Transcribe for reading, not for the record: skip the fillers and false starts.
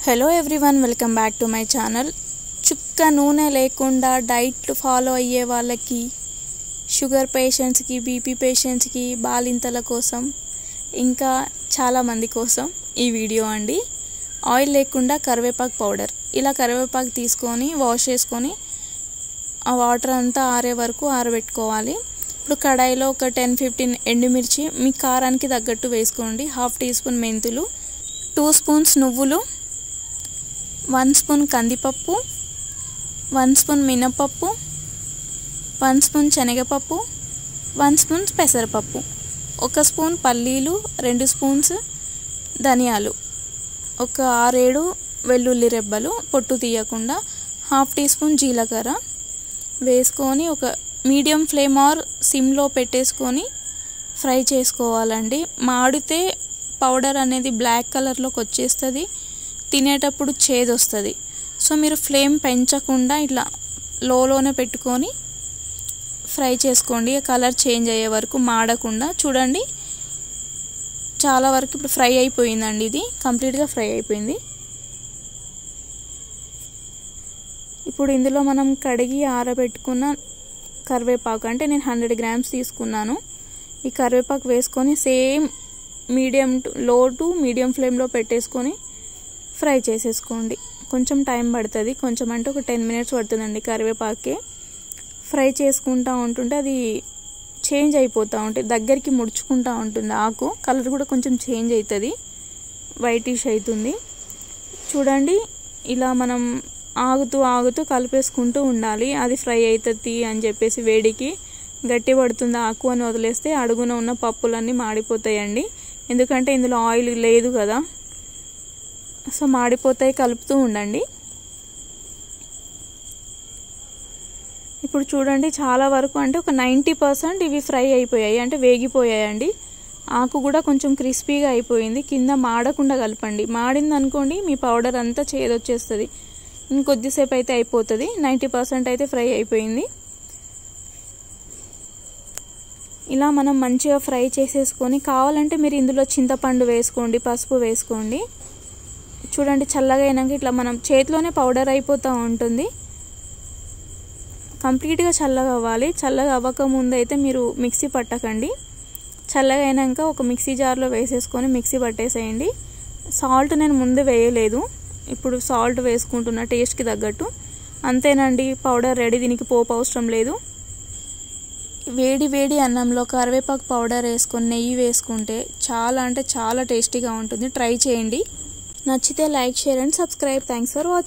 Hello everyone, welcome back to my channel. చుక్క నూనె లేకుండా డైట్ ఫాలో అయ్యే వాళ్ళకి, షుగర్ పేషెంట్స్కి, బీపీ పేషెంట్స్కి, బాలింతల కోసం, ఇంకా చాలామంది కోసం ఈ వీడియో అండి. ఆయిల్ లేకుండా కరివేపాకు పౌడర్. ఇలా కరివేపాకు తీసుకొని వాష్ చేసుకొని ఆ వాటర్ అంతా ఆరే వరకు ఆరబెట్టుకోవాలి. ఇప్పుడు కడాయిలో ఒక 10-15 ఎండుమిర్చి మీ కారానికి తగ్గట్టు వేసుకోండి. 1/2 టీ స్పూన్ మెంతులు, 2 స్పూన్స్ నువ్వులు, 1 స్పూన్ కందిపప్పు, 1 స్పూన్ మినపప్పు, 1 స్పూన్ శనగపప్పు, 1 స్పూన్ పెసరపప్పు, 1 స్పూన్ పల్లీలు, 2 స్పూన్స్ ధనియాలు, ఒక 6-7 వెల్లుల్లి రెబ్బలు పొట్టు తీయకుండా, 1/2 టీ స్పూన్ జీలకర్ర వేసుకొని ఒక మీడియం ఫ్లేమ్ ఆర్ సిమ్లో పెట్టేసుకొని ఫ్రై చేసుకోవాలండి. మాడితే పౌడర్ అనేది బ్లాక్ కలర్లోకి వచ్చేస్తుంది, తినేటప్పుడు చేదు వస్తుంది. సో మీరు ఫ్లేమ్ పెంచకుండా ఇట్లా లోనే పెట్టుకొని ఫ్రై చేసుకోండి. కలర్ చేంజ్ అయ్యే వరకు మాడకుండా. చూడండి, చాలా వరకు ఇప్పుడు ఫ్రై అయిపోయిందండి. ఇది కంప్లీట్గా ఫ్రై అయిపోయింది. ఇప్పుడు ఇందులో మనం కడిగి ఆరబెట్టుకున్న కరివేపాకు, అంటే నేను 100 గ్రామ్స్ తీసుకున్నాను. ఈ కరివేపాకు వేసుకొని సేమ్ లో టు మీడియం ఫ్లేమ్లో పెట్టేసుకొని ఫ్రై చేసేసుకోండి. కొంచెం టైం పడుతుంది, కొంచెం అంటే ఒక 10 మినిట్స్ పడుతుందండి. కరివేపాకే ఫ్రై చేసుకుంటూ ఉంటుంటే అది చేంజ్ అయిపోతూ ఉంటుంది, దగ్గరికి ముడుచుకుంటూ ఉంటుంది. ఆకు కలర్ కూడా కొంచెం చేంజ్ అవుతుంది, వైటిష్ అవుతుంది. చూడండి, ఇలా మనం ఆగుతూ కలిపేసుకుంటూ ఉండాలి. అది ఫ్రై అవుతుంది అని చెప్పేసి వేడికి గట్టి పడుతుంది ఆకు అని వదిలేస్తే అడుగున ఉన్న పప్పులన్నీ మాడిపోతాయండి. ఎందుకంటే ఇందులో ఆయిల్ లేదు కదా, సో మాడిపోతాయి. కలుపుతూ ఉండండి. ఇప్పుడు చూడండి, చాలా వరకు అంటే ఒక 90% ఇవి ఫ్రై అయిపోయాయి, అంటే వేగిపోయాయండి. ఆకు కూడా కొంచెం క్రిస్పీగా అయిపోయింది. కింద మాడకుండా కలపండి. మాడింది అనుకోండి, మీ పౌడర్ అంతా చేదొచ్చేస్తుంది. ఇంకొద్దిసేపు అయితే అయిపోతుంది. 90% అయితే ఫ్రై అయిపోయింది. ఇలా మనం మంచిగా ఫ్రై చేసేసుకొని, కావాలంటే మీరు ఇందులో చింతపండు వేసుకోండి, పసుపు వేసుకోండి. చూడండి, చల్లగా అయినాక ఇట్లా మనం చేతిలోనే పౌడర్ అయిపోతూ ఉంటుంది. కంప్లీట్గా చల్లగా అవ్వాలి. చల్లగా అవ్వకముందు అయితే మీరు మిక్సీ పట్టకండి. చల్లగా అయినాక ఒక మిక్సీ జార్లో వేసేసుకొని మిక్సీ పట్టేసేయండి. సాల్ట్ నేను ముందు వేయలేదు, ఇప్పుడు సాల్ట్ వేసుకుంటున్నా టేస్ట్కి తగ్గట్టు. అంతేనండి, పౌడర్ రెడీ. దీనికి పోపు అవసరం లేదు. వేడి అన్నంలో కరివేపాకు పౌడర్ వేసుకొని నెయ్యి వేసుకుంటే చాలా అంటే చాలా టేస్టీగా ఉంటుంది. ట్రై చేయండి. నచ్చితే like, share and subscribe. Thanks for watching.